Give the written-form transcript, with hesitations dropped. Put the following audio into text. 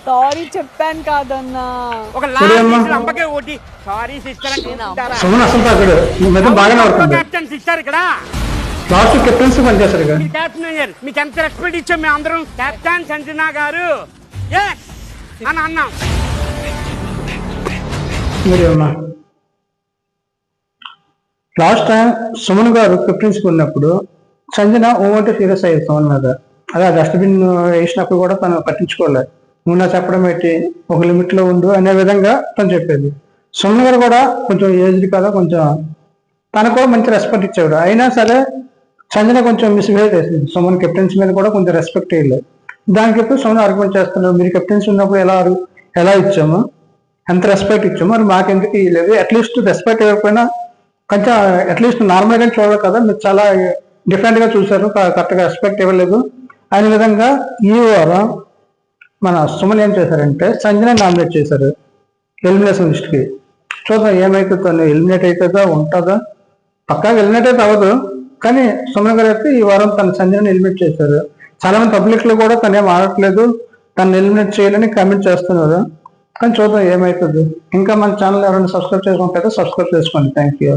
Sorry చెప్పాను కాదన్నా. ఒక లాస్ట్ అంబకే ఓటి సారీ సిస్టర్ సుమన్ అసలు తాగాడు. ఈ మధ్య బాగానే అవుతుంది. కెప్టెన్ సిస్టర్ ఇక్కడ లాస్ట్ కెప్టెన్స్ పనిచేస్తారు ఇక. మీరు కెప్టెన్ అయ్యారు, మీకు ఎంత రెస్పెక్ట్ ఇచ్చాం మేము అందరం. కెప్టెన్ సంజనా గారు ఎస్ అని అన్నాం. మీరేమన్నా లాస్ట్ టైం సుమన్ గారు కెప్టెన్సీ ఉన్నప్పుడు సంజన ఓవంటే సీరియస్ అయ్యేది సుమన్ మీద. అదే డస్ట్బిన్ వేసినప్పుడు కూడా తను పట్టించుకోలేదు. నువ్వు నా చెప్పడం పెట్టి ఒక లిమిట్ లో ఉండు అనే విధంగా తను చెప్పేది. సుమన్ గారు కూడా కొంచెం ఏజ్డ్ కదా, కొంచెం తనకు కూడా మంచి రెస్పెక్ట్ ఇచ్చేవాడు. అయినా సరే సంజన కొంచెం మిస్బిహేవ్ చేసింది. సుమన్ కెప్టెన్సీ మీద కూడా కొంచెం రెస్పెక్ట్ ఇవ్వలేదు. దానికి ఎప్పుడు సుమన్ ఆర్గ్యుమెంట్ చేస్తున్నారు, మీరు కెప్టెన్సీ ఉన్నప్పుడు ఎలా ఇచ్చాము, ఎంత రెస్పెక్ట్ ఇచ్చాము, మరి మాకెందుకు ఇవ్వలేదు, అట్లీస్ట్ రెస్పెక్ట్ ఇవ్వకపోయినా కొంచెం అట్లీస్ట్ నార్మల్గా చూడరు కదా, మీరు చాలా డిఫరెంట్ గా చూసారు, కరెక్ట్గా రెస్పెక్ట్ ఇవ్వలేదు అనే విధంగా ఈ వారం మన సుమన్ ఏం చేశారంటే సంజన నామినేట్ చేశారు ఎలిమినేషన్ లిస్ట్ కి. చూద్దాం ఏమైతుందో, తను ఎలిమినేట్ అవుతుందా ఉంటుందా, పక్కాగా ఎలిమినేట్ అయితే అవ్వదు. కానీ సుమన్ గారు అయితే ఈ వారం తన సంజనని ఎలిమినేట్ చేశారు. చాలా మంది పబ్లిక్ లో కూడా తను ఏం ఆడట్లేదు, తను ఎలిమినేట్ చేయాలని కామెంట్ చేస్తున్నారు. కానీ చూద్దాం ఏమవుతుంది. ఇంకా మన ఛానల్ ఎవరైనా సబ్స్క్రైబ్ చేసుకోకపోతే సబ్స్క్రైబ్ చేసుకోండి. Thank you.